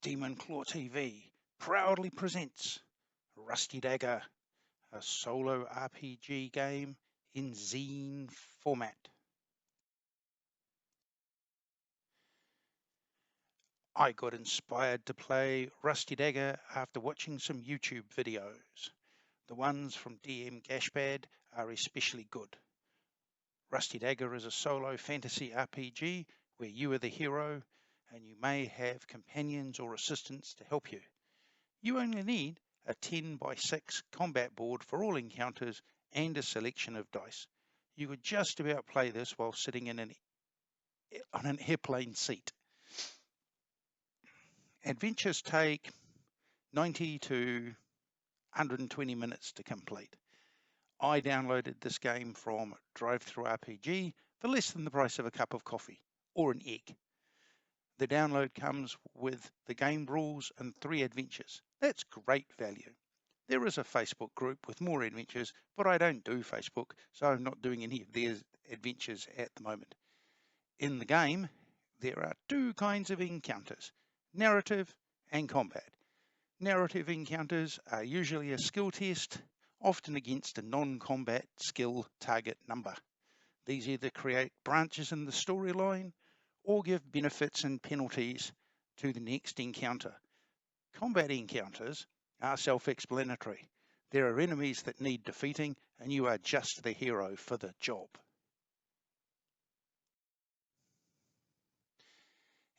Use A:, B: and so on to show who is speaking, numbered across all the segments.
A: Demon Claw TV proudly presents Rusty Dagger, a solo RPG game in zine format. I got inspired to play Rusty Dagger after watching some YouTube videos. The ones from DM Gashpad are especially good. Rusty Dagger is a solo fantasy RPG where you are the hero and you may have companions or assistants to help you. You only need a 10 by 6 combat board for all encounters and a selection of dice. You could just about play this while sitting on an airplane seat. Adventures take 90 to 120 minutes to complete. I downloaded this game from Drive-Thru RPG for less than the price of a cup of coffee or an egg. The download comes with the game rules and 3 adventures. That's great value. There is a Facebook group with more adventures, but I don't do Facebook, so I'm not doing any of their adventures at the moment. In the game, there are 2 kinds of encounters, narrative and combat. Narrative encounters are usually a skill test, often against a non-combat skill target number. These either create branches in the storyline or give benefits and penalties to the next encounter. Combat encounters are self-explanatory. There are enemies that need defeating, and you are just the hero for the job.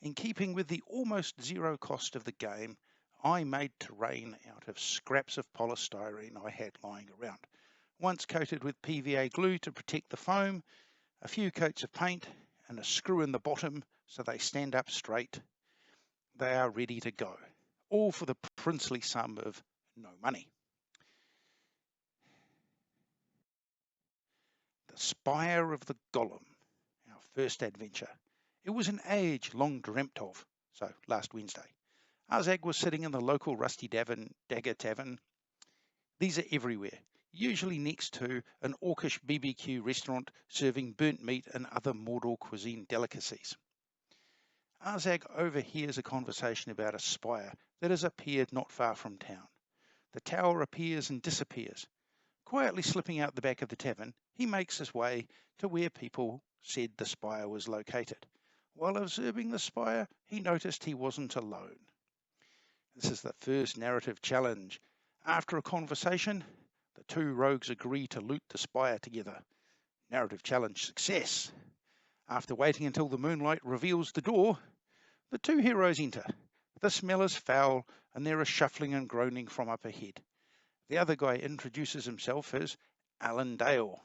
A: In keeping with the almost zero cost of the game, I made terrain out of scraps of polystyrene I had lying around. Once coated with PVA glue to protect the foam, a few coats of paint, and a screw in the bottom so they stand up straight, they are ready to go. All for the princely sum of no money. The Spire of the Golem, our first adventure. It was an age long dreamt of, so last Wednesday. Azag was sitting in the local Rusty Dagger Tavern. These are everywhere, usually next to an orcish BBQ restaurant serving burnt meat and other Mordor cuisine delicacies. Azag overhears a conversation about a spire that has appeared not far from town. The tower appears and disappears. Quietly slipping out the back of the tavern, he makes his way to where people said the spire was located. While observing the spire, he noticed he wasn't alone. This is the first narrative challenge. After a conversation, the 2 rogues agree to loot the spire together. Narrative challenge success. After waiting until the moonlight reveals the door, the 2 heroes enter. The smell is foul, and there is shuffling and groaning from up ahead. The other guy introduces himself as Alan Dale.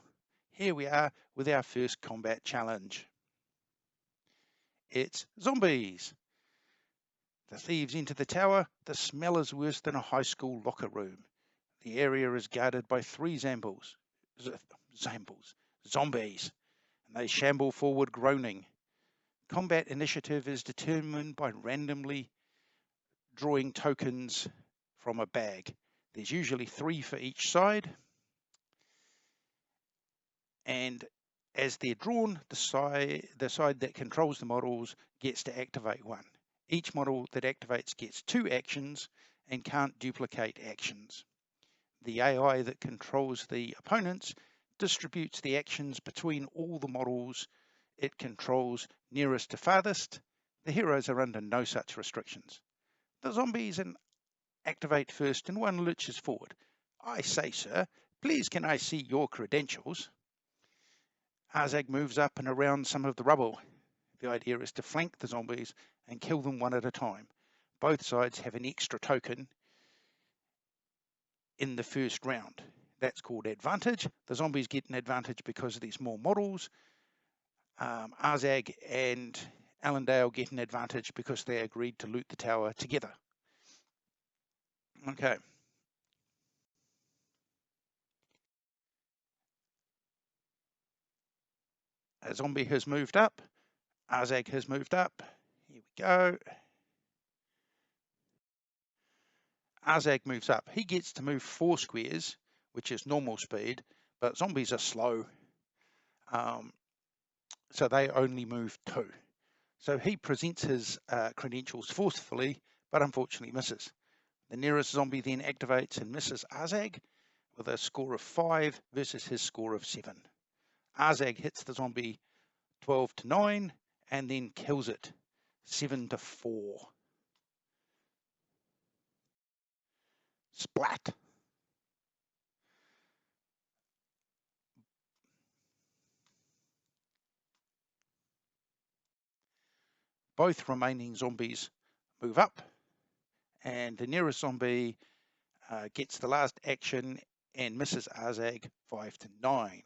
A: Here we are with our first combat challenge. It's zombies. The thieves enter the tower. The smell is worse than a high school locker room. The area is guarded by 3 zombies, and they shamble forward groaning. Combat initiative is determined by randomly drawing tokens from a bag. There's usually 3 for each side, and as they're drawn, the side that controls the models gets to activate 1. Each model that activates gets 2 actions and can't duplicate actions. The AI that controls the opponents distributes the actions between all the models it controls nearest to farthest. The heroes are under no such restrictions. The zombies activate first and one lurches forward. I say, sir, please can I see your credentials? Azag moves up and around some of the rubble. The idea is to flank the zombies and kill them one at a time. Both sides have an extra token in the first round. That's called advantage. The zombies get an advantage because there's more models. Azag and Allendale get an advantage because they agreed to loot the tower together. Okay. A zombie has moved up. Azag has moved up. Here we go. Azag moves up. He gets to move 4 squares, which is normal speed, but zombies are slow. So they only move 2. So he presents his credentials forcefully, but unfortunately misses. The nearest zombie then activates and misses Azag with a score of 5 versus his score of 7. Azag hits the zombie 12-9 and then kills it 7-4. Splat. Both remaining zombies move up, and the nearest zombie gets the last action and misses Azag 5-9.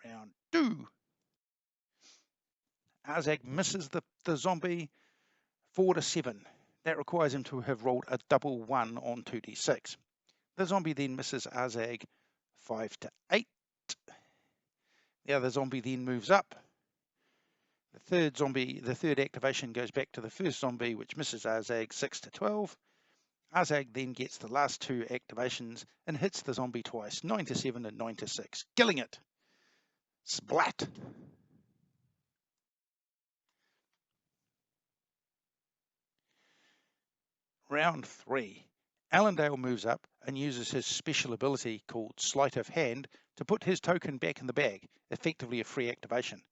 A: Round 2. Azag misses the zombie 4-7. That requires him to have rolled a double 1 on 2d6. The zombie then misses Azag 5-8. The other zombie then moves up. The third activation goes back to the first zombie, which misses Azag 6-12. Azag then gets the last 2 activations and hits the zombie twice, 9-7 and 9-6, killing it. Splat. Round 3. Allendale moves up and uses his special ability called Sleight of Hand to put his token back in the bag, effectively a free activation.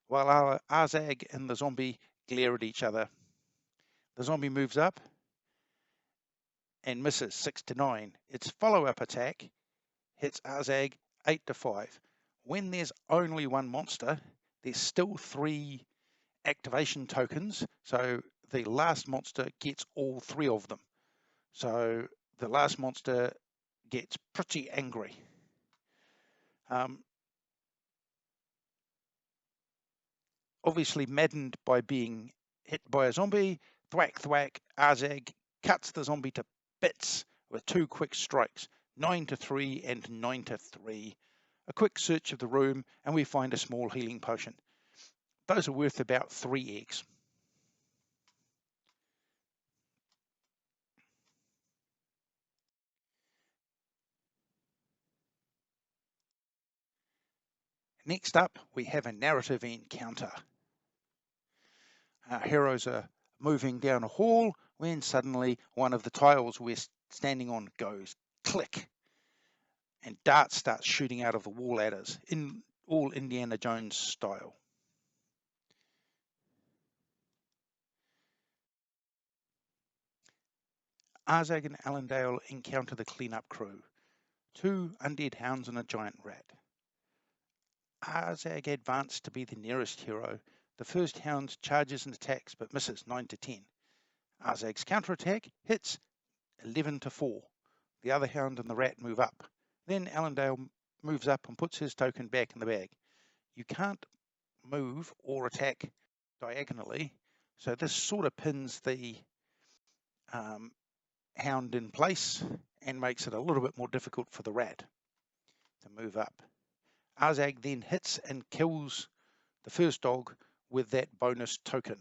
A: While Azag and the zombie glare at each other, the zombie moves up and misses 6-9. Its follow-up attack hits Azag 8-5. When there's only one monster, there's still 3 activation tokens, so the last monster gets all 3 of them. So the last monster gets pretty angry. Obviously maddened by being hit by a zombie, thwack thwack, Azag cuts the zombie to bits with 2 quick strikes, 9-3 and 9-3. A quick search of the room and we find a small healing potion. Those are worth about 3 eggs. Next up, we have a narrative encounter. Our heroes are moving down a hall when suddenly one of the tiles we're standing on goes click, and darts start shooting out of the wall at us in all Indiana Jones style. Azag and Allendale encounter the cleanup crew, 2 undead hounds and a giant rat. Azag advanced to be the nearest hero. The first hound charges and attacks but misses 9-10. Azag's counterattack hits 11-4. The other hound and the rat move up. Then Allendale moves up and puts his token back in the bag. You can't move or attack diagonally, so this sort of pins the hound in place and makes it a little bit more difficult for the rat to move up. Azag then hits and kills the first dog with that bonus token.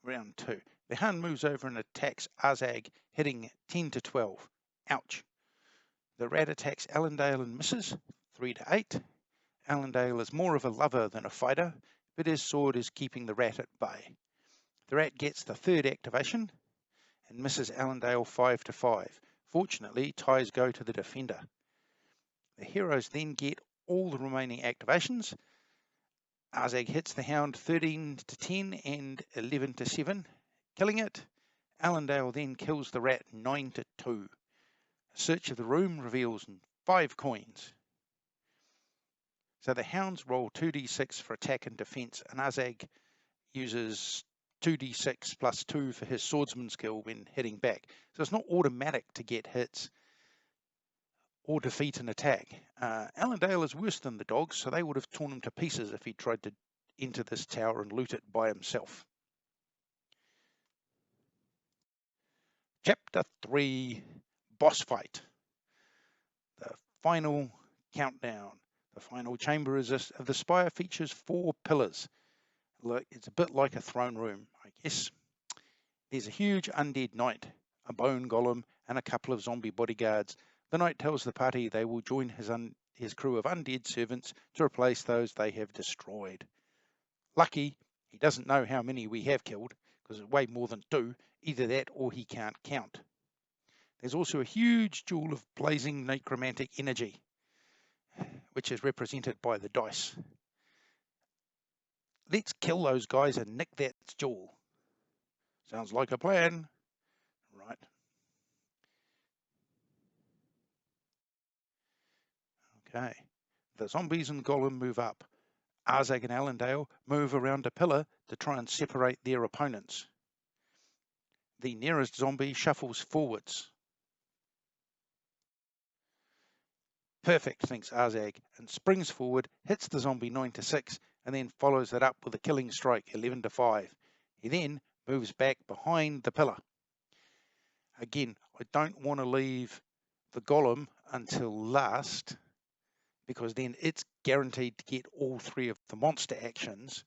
A: Round 2. The hound moves over and attacks Azag, hitting 10-12. Ouch. The rat attacks Allendale and misses 3-8. Allendale is more of a lover than a fighter, but his sword is keeping the rat at bay. The rat gets the third activation and misses Allendale 5-5. Fortunately, ties go to the defender. The heroes then get all the remaining activations. Azag hits the hound 13-10 and 11-7, killing it. Allendale then kills the rat 9-2. A search of the room reveals 5 coins. So the hounds roll 2d6 for attack and defense, and Azag uses 2d6 plus 2 for his swordsman skill when heading back. So it's not automatic to get hits or defeat an attack. Allendale is worse than the dogs, so they would have torn him to pieces if he tried to enter this tower and loot it by himself. Chapter 3, Boss Fight. The final countdown. The final chamber of the Spire features 4 pillars. It's a bit like a throne room, I guess. There's a huge undead knight, a bone golem, and a couple of zombie bodyguards. The knight tells the party they will join his crew of undead servants to replace those they have destroyed. Lucky, He doesn't know how many we have killed, because it's way more than 2. Either that or he can't count. There's also a huge jewel of blazing necromantic energy, which is represented by the dice. Let's kill those guys and nick that jewel. Sounds like a plan. Right. Okay. The zombies and Golem move up. Arzag and Allendale move around a pillar to try and separate their opponents. The nearest zombie shuffles forwards. Perfect, thinks Arzag, and springs forward, hits the zombie 9-6, and then follows it up with a killing strike 11-5. He then moves back behind the pillar. Again, I don't want to leave the Golem until last, because then it's guaranteed to get all 3 of the monster actions.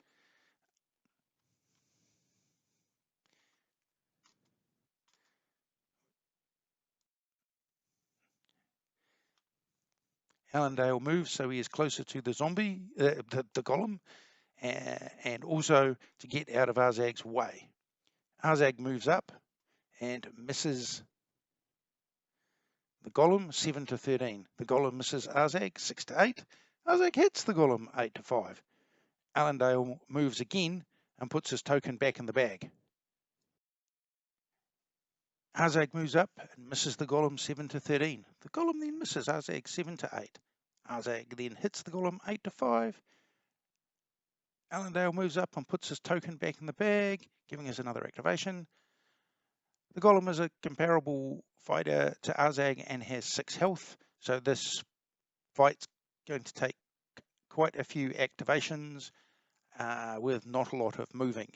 A: Allendale moves so he is closer to the zombie, the Golem, and also to get out of Arzag's way. Arzag moves up and misses the Golem 7-13. The Golem misses Arzag 6-8. Arzag hits the Golem 8-5. Allendale moves again and puts his token back in the bag. Arzag moves up and misses the Golem 7-13. The Golem then misses Arzag 7-8. Arzag then hits the Golem 8-5. Allendale moves up and puts his token back in the bag, giving us another activation. The Golem is a comparable fighter to Arzag and has 6 health, so this fight's going to take quite a few activations with not a lot of moving.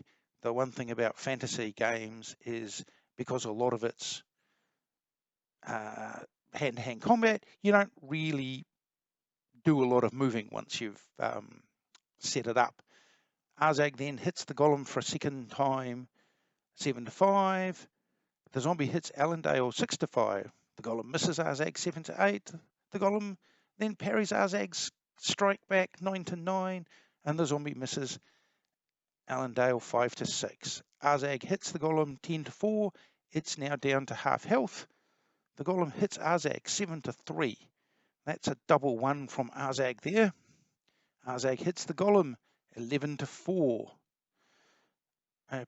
A: The one thing about fantasy games is because a lot of it's hand-to-hand combat, you don't really do a lot of moving once you've set it up. Arzag then hits the Golem for a second time, 7-5. The zombie hits Allendale 6-5. The Golem misses Arzag 7-8. The Golem then parries Arzag's strike back 9-9, and the zombie misses Allendale 5-6. Arzag hits the Golem 10-4. It's now down to half health. The Golem hits Arzag 7-3. That's a double 1 from Arzag there. Arzag hits the Golem 11-4.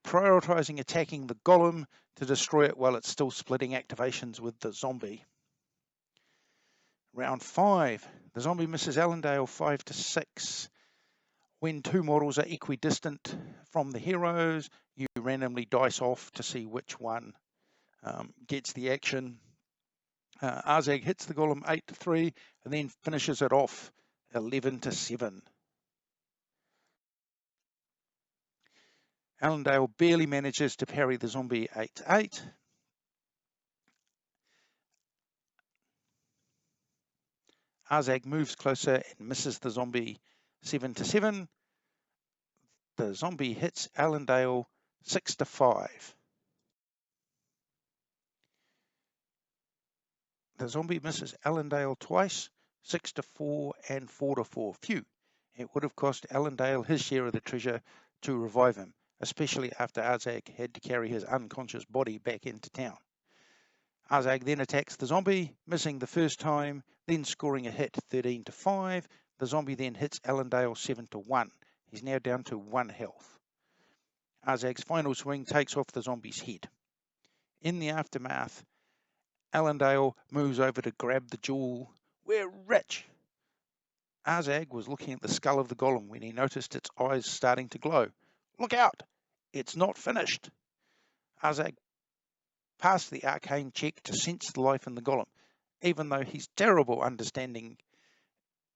A: Prioritizing attacking the Golem to destroy it while it's still splitting activations with the zombie. Round 5. The zombie misses Allendale 5-6. When 2 models are equidistant from the heroes, you randomly dice off to see which one gets the action. Arzag hits the Golem 8-3 and then finishes it off 11-7. Allendale barely manages to parry the zombie 8-8. Arzag moves closer and misses the zombie 7-7. The zombie hits Allendale 6-5. The zombie misses Allendale twice, 6-4 and 4-4. Phew, it would have cost Allendale his share of the treasure to revive him, especially after Arzag had to carry his unconscious body back into town. Arzag then attacks the zombie, missing the first time, then scoring a hit 13-5. The zombie then hits Allendale 7-1. He's now down to 1 health. Arzag's final swing takes off the zombie's head. In the aftermath, Allendale moves over to grab the jewel. We're rich! Arzag was looking at the skull of the Golem when he noticed its eyes starting to glow. Look out! It's not finished! Arzag passed the arcane check to sense the life in the Golem. Even though he's terrible understanding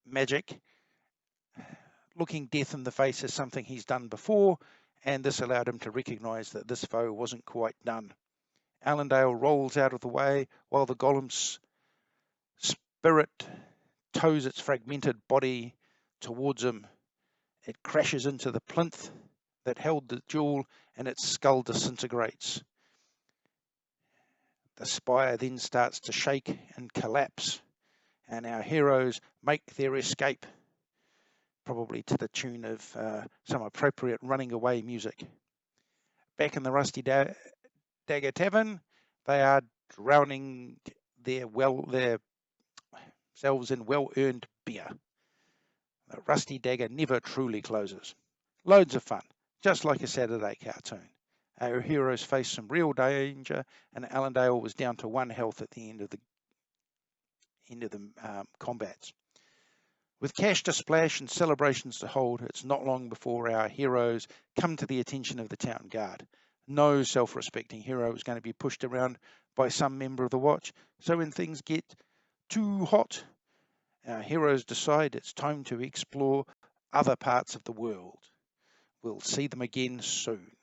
A: magic, looking death in the face is something he's done before, and this allowed him to recognize that this foe wasn't quite done. Allendale rolls out of the way while the Golem's spirit tows its fragmented body towards him. It crashes into the plinth that held the jewel and its skull disintegrates. The spire then starts to shake and collapse, and our heroes make their escape. probably to the tune of some appropriate running away music. Back in the Rusty Dagger Tavern, they are drowning themselves in well-earned beer. The Rusty Dagger never truly closes. Loads of fun, just like a Saturday cartoon. Our heroes faced some real danger, and Allendale was down to 1 health at the end of the combats. With cash to splash and celebrations to hold, it's not long before our heroes come to the attention of the town guard. No self-respecting hero is going to be pushed around by some member of the watch, so when things get too hot, our heroes decide it's time to explore other parts of the world. We'll see them again soon.